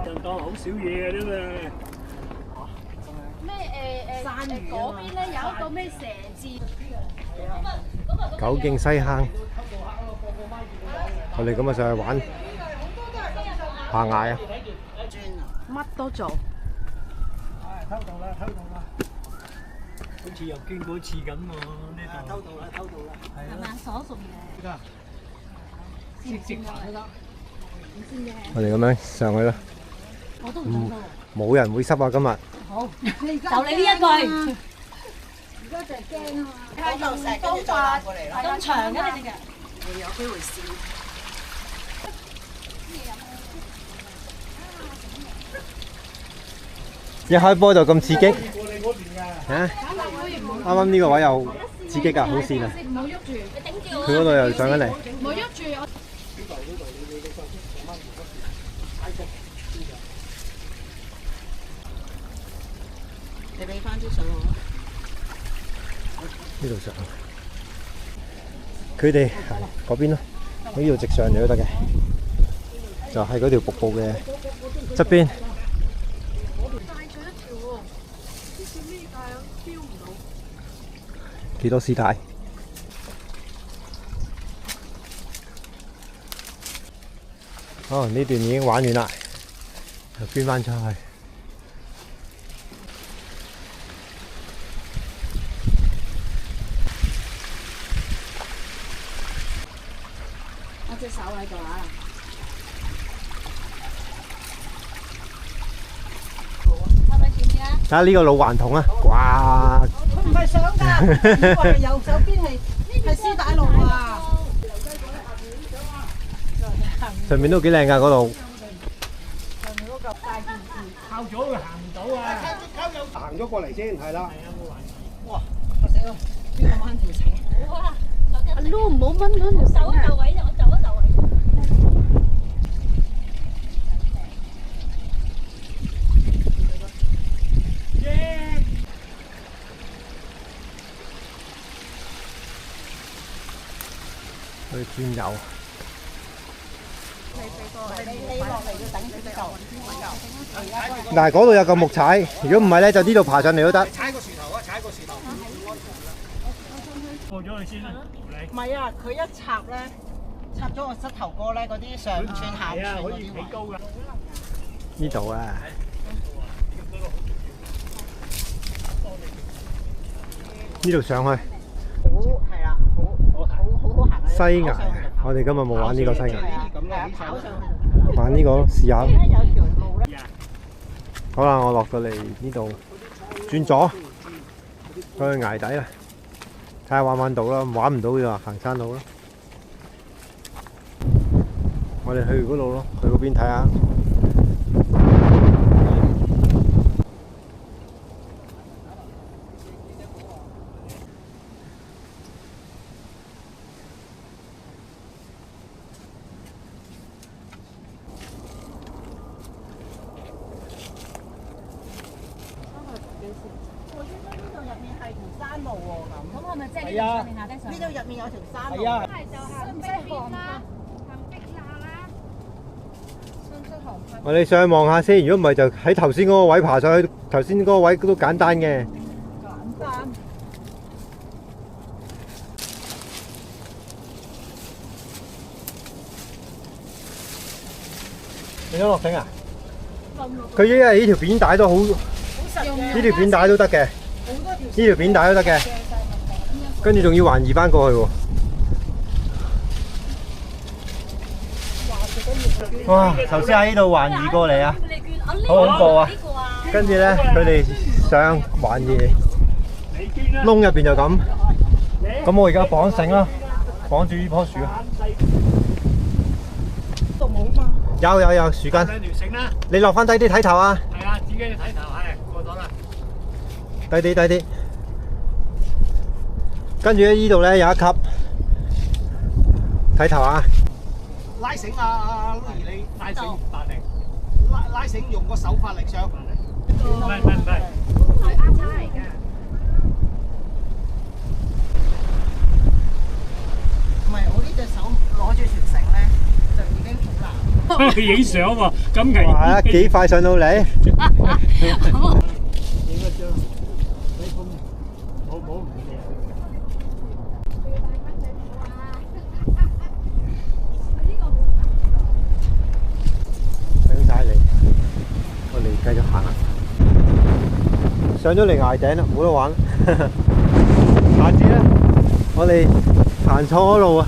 就當好少嘢嘅啫嘛。咩嗰邊咧有一個咩蛇字？九徑西坑，我哋今日上去玩爬崖啊！乜都做。偷渡啦，偷渡啦！好似又經過一次咁喎，呢度。偷渡啦，偷渡啦。係係咪所屬嘅？直行都得。我哋咁樣上去啦。我都唔想到。冇人會濕啊！今日。好，就你呢一句。而家就係驚啊嘛！喺度石跟住再攬過嚟啦。咁長嘅你哋嘅。會有機會試。一開波就咁刺激。嚇！啱啱呢個位又刺激㗎，好跣啊！唔好喐住，你頂住我。佢嗰度又上緊嚟。唔好喐住我。你俾翻啲相我。呢度上。佢哋嗰邊咯，喺呢度直上嚟都得嘅，就係嗰條瀑布嘅側邊。幾多絲帶？哦，呢段已經玩完啦，又捐翻出去。我隻手喺度啊！係咪前面啊？睇下呢個老頑童啊！哇！佢唔係上㗎，以為右手邊係絲帶路啊！上面都幾靚㗎嗰度。上面嗰嚿大件事，靠咗佢行唔到啊！行咗過嚟先，係啦。哇！嚇死我！邊個掹條繩？哇！阿 Lu 唔好掹嗰條手一嚿位啫，我就一嚿位。去轉右。你落嚟要等佢哋嚿。嗱，嗰度有嚿木踩，如果唔係咧，就呢度爬上嚟都得。踩個樹頭啊！踩個樹頭。過咗去先啦，唔係啊，佢一插咧，插咗個膝頭哥咧，嗰啲上串下係啊，串可以嗰啲位。幾高㗎。呢度啊，呢度上去好係啦，好行啊！西崖，我哋今日冇玩呢個西崖，係啊，跑上去。玩呢個試下。而家有條路咧。好啦，我落到嚟呢度，轉左去崖底啦，睇下玩到啦，玩唔到就行山路啦。我哋去嗰度咯，去嗰邊睇下。山路喎咁，咁係咪即係呢度上定下低上？呢度入面有條山路。係啊。就行碧邊啦，行碧罅啦。我哋上去望下先，如果唔係就喺頭先嗰個位爬上去，頭先嗰個位都簡單嘅。簡單。你想落繩啊？佢依家呢條扁帶都好，呢條扁帶都得嘅，呢條扁帶都得嘅，跟住仲要橫移翻過去喎。哇！頭先喺呢度橫移過嚟啊，好恐怖啊！跟住咧，佢哋上橫移窿入邊就咁。咁我而家綁繩啦，綁住呢棵樹啊。度冇嘛？有樹根。兩條繩啦。你落翻低啲睇頭啊！係啊，自己睇頭係過咗啦。低啲。跟住咧，呢度咧有一級，睇頭啊！拉繩啊，Louis 你拉繩打定。拉繩用個手法力上。唔係。係啱叉嚟㗎。唔係，我呢隻手攞住條繩咧，就已經好難。影相喎，咁危哇！幾快上到嚟？影一張，你風冇唔嘅。上晒嚟，我哋繼續行啦。上咗嚟崖頂啦，冇得玩。下次咧，我哋行錯咗路啊！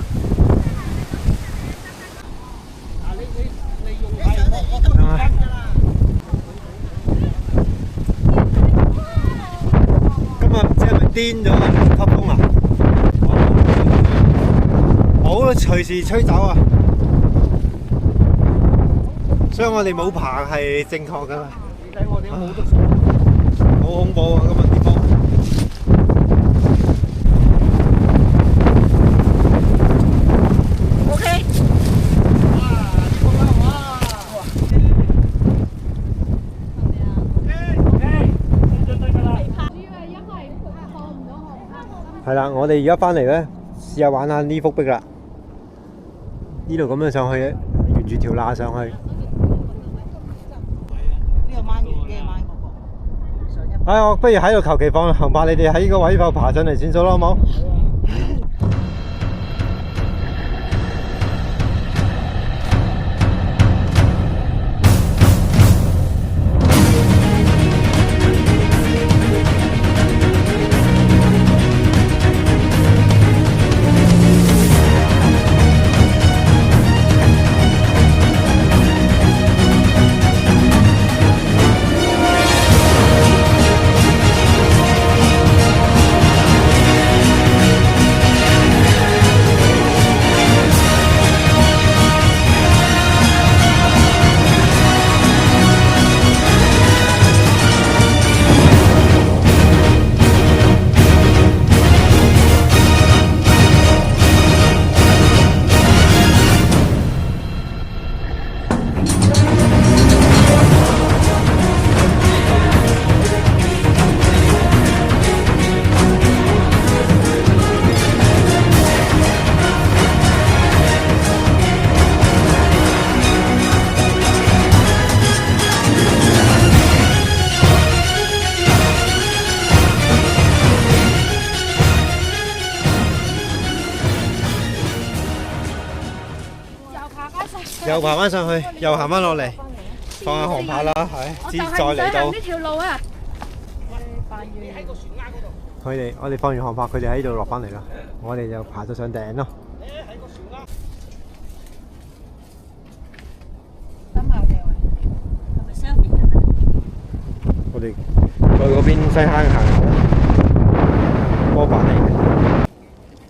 今日唔知係咪癲咗啊？吸風啊！冇啦，隨時吹走啊！所以我哋冇棚係正確噶啦。你睇我哋冇得上。好恐怖啊！今日啲風。OK。係啦，我哋而家翻嚟咧，試下玩下呢幅壁啦。呢度咁樣上去，沿住條罅上去。呢個掹完嘅掹嗰個。上一。我不如喺度求其放航拍，你哋喺呢個位度爬上嚟算數啦，好冇？又爬翻上去，又行翻落嚟，放下航拍啦，係，再嚟到。呢條路啊！我哋放完航拍，佢哋喺度落翻嚟啦，我哋就爬到上頂咯。我哋去嗰邊西坑行波板嚟嘅，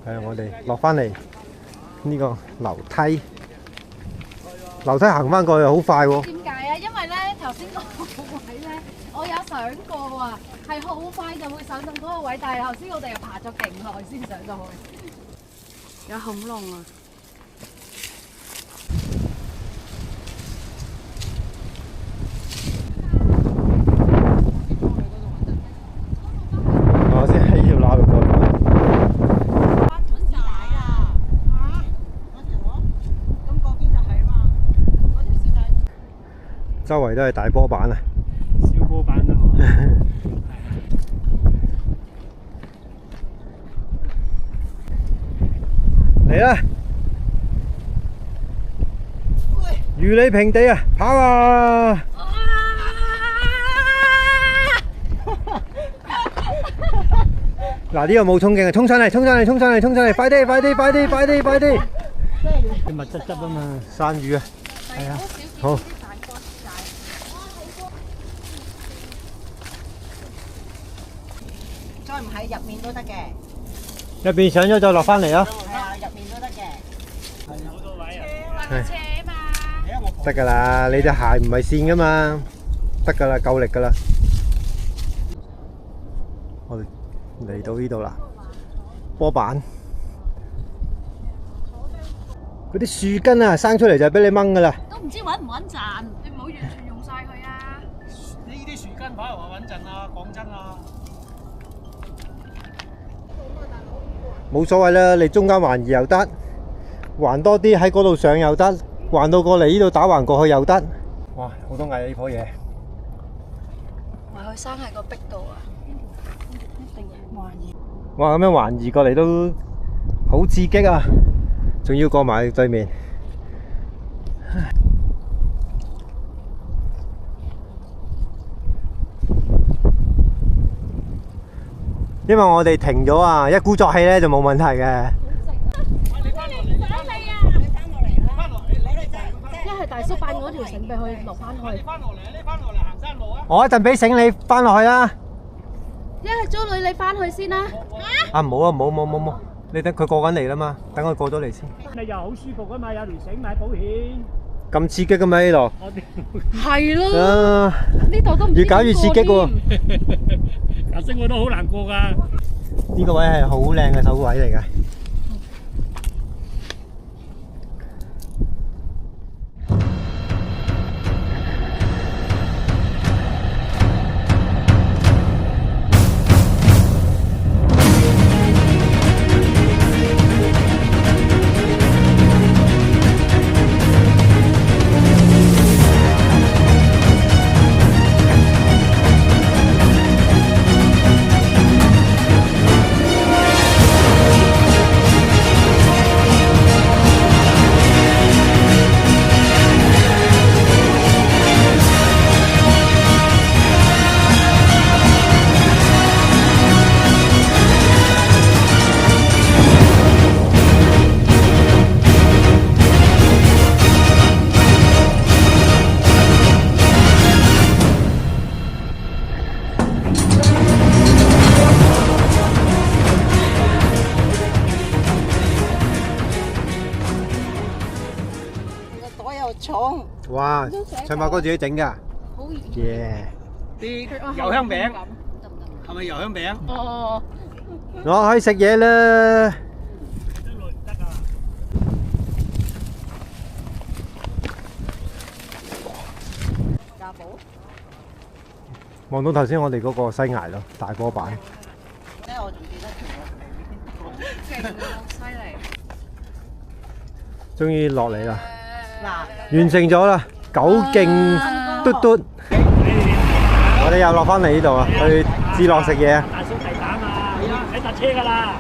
係啊，我哋落翻嚟呢個樓梯。樓梯行翻過去好快喎。點解啊？因為咧頭先嗰個位咧，我有上過啊，係好快就會上到嗰個位，但係頭先我哋又爬咗勁耐先上到去。有恐龍啊！我先喺條罅度過嚟。周圍都係大波板啊！小波板啊嘛。嚟啦！如履平地啊，跑啊！嗱，呢個冇衝勁啊，衝上嚟，衝上嚟，衝上嚟，衝上嚟，快啲，快啲，快啲，快啲，快啲！密質質啊嘛，山魚啊，係啊，好。再唔喺入面都得嘅。入邊上咗再落翻嚟咯。係啊，入面都得嘅。好多位啊。斜嘛。得㗎啦，你隻鞋唔係線㗎嘛，得㗎啦，夠力㗎啦。我哋嚟到呢度啦，波板。嗰啲樹根啊，生出嚟就係俾你掹㗎啦。都唔知穩唔穩陣，你唔好完全用晒佢啊！呢啲樹根反而話穩陣啊，講真啊。冇所謂啦，你中間橫移又得，橫多啲喺嗰度上又得，橫到過嚟呢度打橫過去又得。哇，好多蟻呢棵嘢。話佢生喺個壁度啊！一定橫移。哇，咁樣橫移過嚟都好刺激啊！仲要過埋對面。因為我哋停咗啊，一鼓作氣咧就冇問題嘅。一係大叔扮嗰條繩俾佢落翻去。你翻落嚟行山路啊！我一陣俾繩你翻落去啦。一係租女你翻去先啦。啊，唔好啊，冇，你等佢過緊嚟啦嘛，等佢過咗嚟先。你又好舒服啊嘛，有條繩買保險。咁刺激嘅咩呢度？係咯，啊，呢度都唔知越搞越刺激喎。頭先我都好難過㗎。呢個位係好靚嘅手位嚟嘅。重。哇，長毛哥自己整㗎。好熱。耶！啲油香餅係咪油香餅？哦。我可以食嘢啦。望到頭先我哋嗰個西崖咯，大波板。咧我仲記得條勁啊！犀利。終於落嚟啦，嗱，完成咗啦，九徑嘟嘟。我哋又落翻嚟呢度啊，去智樂食嘢。大叔提蛋啊，喺搭車㗎啦。